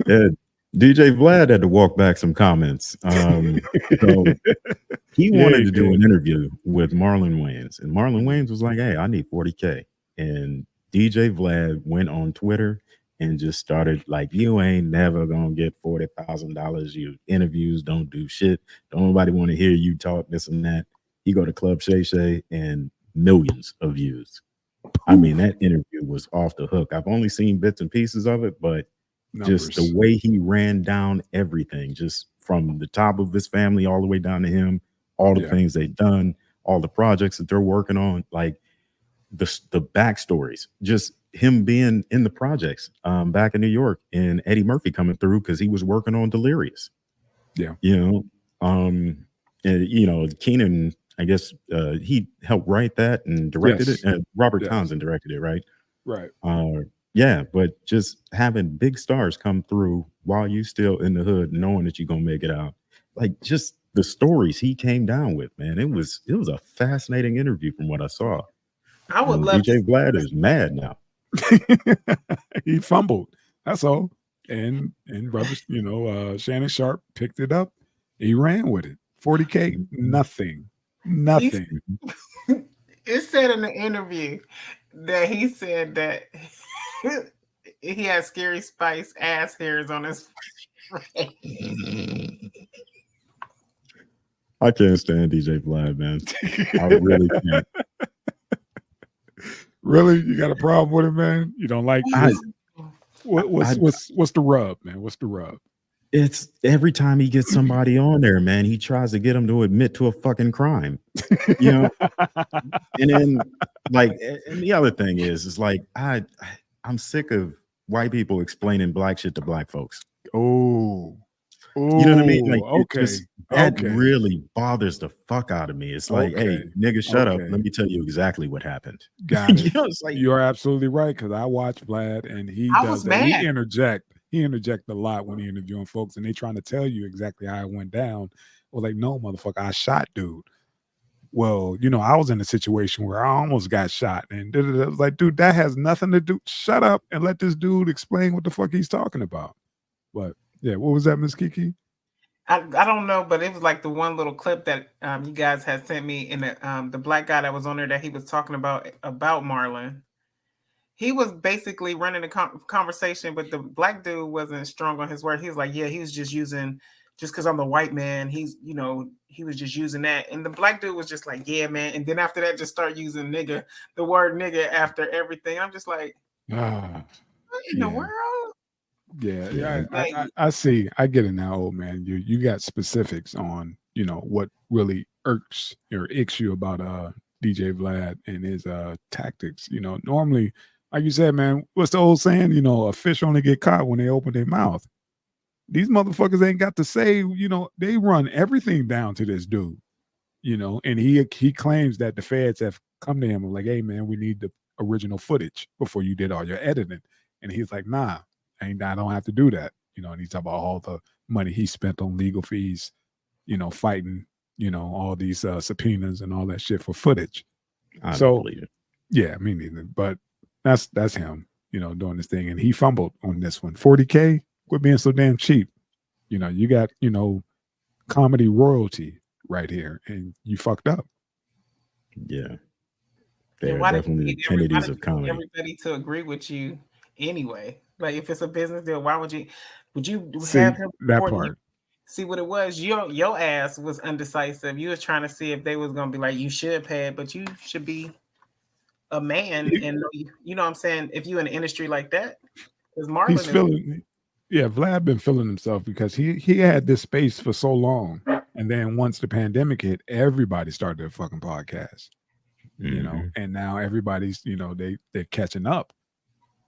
Yeah, DJ Vlad had to walk back some comments. So he Yeah, wanted he to do did. an interview with Marlon Wayans, and Marlon Wayans was like, "Hey, I need 40K." And DJ Vlad went on Twitter and just started like, "You ain't never gonna get $40,000. You interviews don't do shit. Don't nobody want to hear you talk this and that." He go to Club Shay Shay and millions of views. I mean, Poof. that interview was off the hook. I've only seen bits and pieces of it, but just the Numbers. way he ran down everything, just from the top of his family all the way down to him, all the Yeah. things they've done, all the projects that they're working on, like the backstories, just him being in the projects back in New York, and Eddie Murphy coming through because he was working on Delirious, Yeah. you know, and Keenan. I guess he helped write that and directed it, Yes. and Robert Yes. Townsend directed it, right? Right. Yeah, but just having big stars come through while you still in the hood, knowing that you're gonna make it out, like just the stories he came down with, man, it was a fascinating interview from what I saw. I would And love to DJ see Vlad this. is mad now. He fumbled. That's all. And brothers, Shannon Sharp picked it up. He ran with it. 40K, Mhm, nothing. He's, Nothing. mhm. it said in the interview that he said that he has Scary Spice ass hairs on his face. I can't stand DJ Vlad, man. I really can't. Really? You got a problem with it, man? You don't like I, what's what, I, what's the rub, man? What's the rub? it's every time he gets somebody on there, man, he tries to get them to admit to a fucking crime. You know, and then like, and the other thing is like I'm sick of white people explaining black shit to black folks. Oh, You know what I mean? Like it okay, just that okay, really bothers the fuck out of me. It's like, okay, hey, nigga, shut up. okay. Let me tell you exactly what happened. Got You it. know, it's like, You're absolutely right because I watch Vlad and he I does was that. mad. He interject a lot when he interviewing folks and they trying to tell you exactly how it went down. Well, like, no, motherfucker, I shot dude. Well, I was in a situation where I almost got shot, and I was like, dude, that has nothing to do. Shut up and let this dude explain what the fuck he's talking about. But yeah, what was that, Miss Kiki? I don't know, but it was like the one little clip that you guys had sent me, and the black guy that was on there that he was talking about Marlon. He was basically running a conversation, but the black dude wasn't strong on his word. He was like, "Yeah, he was just using just because I'm the white man. He was just using that." And the black dude was just like, "Yeah, man." And then after that, just start using nigga, the word nigga after everything. I'm just like, Ah, what in the yeah. world? Yeah, yeah, yeah, Like, I see. I get it now, old man. You got specifics on what really irks or icks you about DJ Vlad and his tactics. Normally, like you said, man, what's the old saying? A fish only get caught when they open their mouth. These motherfuckers ain't got to say. They run everything down to this dude. And he claims that the feds have come to him and like, hey man, we need the original footage before you did all your editing. And he's like, nah, I don't have to do that. And he's talking about all the money he spent on legal fees, fighting, all these subpoenas and all that shit for footage. I don't So believe it. yeah, me neither. But that's him, doing this thing. And he fumbled on this one. 40K, quit being so damn cheap. You got, comedy royalty right here, and you fucked up. Yeah, they and are why did you definitely the need Kennedys of comedy. everybody to agree with you anyway? Like, if it's a business deal, why would you? Would you have See him that support you? part. See what it was. Your ass was undecisive. You was trying to see if they was gonna be like, you should pay it, but you should be a man He- and you know what I'm saying. If you in an industry like that, because he's Marlon is feeling. Yeah, Vlad been feeling himself because he had this space for so long, and then once the pandemic hit, everybody started a fucking podcast. Hmm. And now everybody's they're catching up,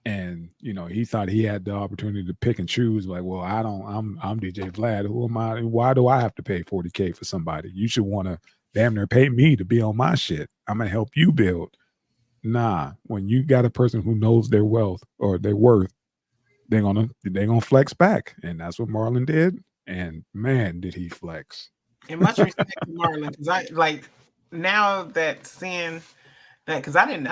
and he thought he had the opportunity to pick and choose. Like, well, I don't. I'm DJ Vlad. Who am I? Why do I have to pay 40K for somebody? You should want to damn near pay me to be on my shit. I'm gonna help you build. Nah, when you got a person who knows their wealth or their worth, they're gonna flex back, and that's what Marlon did. And man, did he flex! in much respect to Marlon, because I like now that seeing that, because I didn't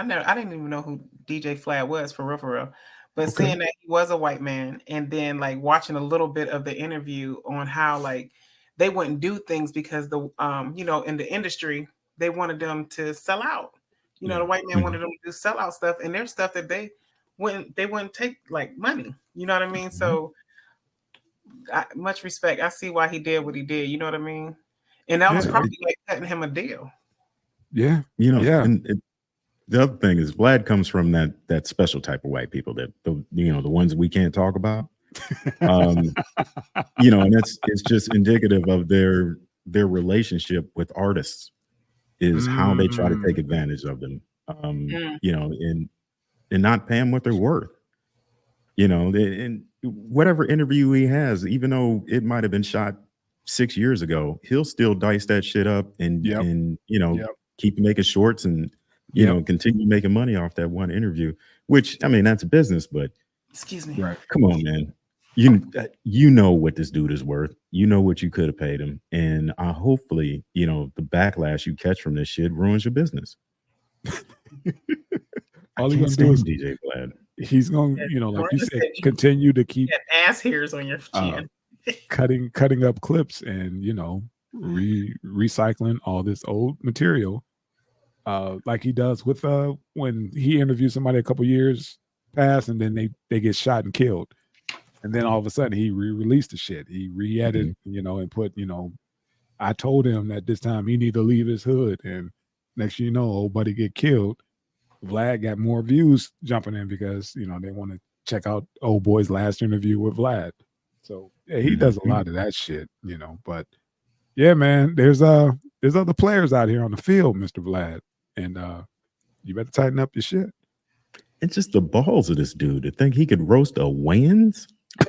even know who DJ Vlad was for real, But Okay. seeing that he was a white man, and then like watching a little bit of the interview on how like they wouldn't do things because the you know, in the industry they wanted them to sell out. You know, Yeah. the white man wanted them to do sell out stuff, and there's stuff that they wouldn't take like money. You know what I mean? So much respect. I see why he did what he did. You know what I mean? And that was Yeah. probably like cutting him a deal. Yeah. You know, Yeah. and the other thing is Vlad comes from that special type of white people that the ones we can't talk about. You know, and it's just indicative of their relationship with artists is how they try to take advantage of them. Mm. You know, and not pay them what they're worth. You know, and whatever interview he has, even though it might have been shot 6 years ago, he'll still dice that shit up and Yep. you know, Yep. keep making shorts and you Yep. know, continue making money off that one interview. Which I mean, that's business, but Excuse me. Right. come on, man. You know what this dude is worth. You know what you could have paid him, and hopefully, you know, the backlash you catch from this shit ruins your business. All I he's can't gonna do is stand DJ Vlad. he's gonna, Yeah, you know, like Marlon you said, said you continue to keep had ass hairs on your chin. cutting up clips and, you know, recycling all this old material. Like he does with when he interviews somebody a couple years past and then they get shot and killed. And then all of a sudden he re-released the shit. He re-edited, you know, and put, you know, I told him that this time he need to leave his hood. And next thing you know, old buddy get killed. Vlad got more views jumping in because, you know, they want to check out old boy's last interview with Vlad. So yeah, he does a lot of that shit, you know. But yeah, man, there's other players out here on the field, Mr. Vlad. And you better tighten up your shit. It's just the balls of this dude to think he could roast a Wayans.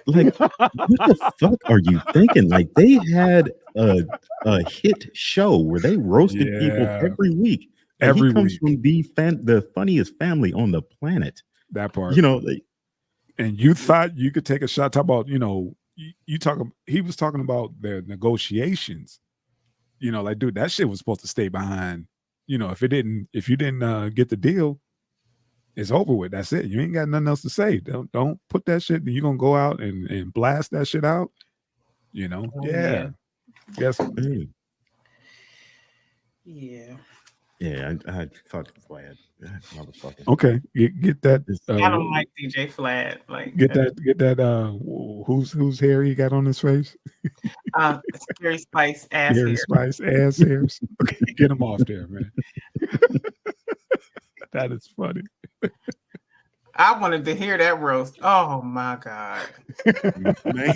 Like, what the fuck are you thinking? Like, they had a hit show where they roasted people Yeah. every week. Like, Every he comes week. from the funniest family on the planet. That part. You know, like, And you thought you could take a shot. Talk about, you know, he was talking about the negotiations. You know, like, dude, that shit was supposed to stay behind. You know, if you didn't get the deal, it's over with. That's it. You ain't got nothing else to say. Don't put that shit. You're gonna go out and blast that shit out. You know, Oh, yeah. Yes. hey, Yeah. yeah, I fuck Vlad, motherfucker. Okay. Get that. I don't like DJ Vlad. Like Get that. Whose hair he got on his face? Scary Spice ass Scary hair. Spice ass hairs. Okay, get him off there, man. That is funny. I wanted to hear that roast. Oh my god. Man.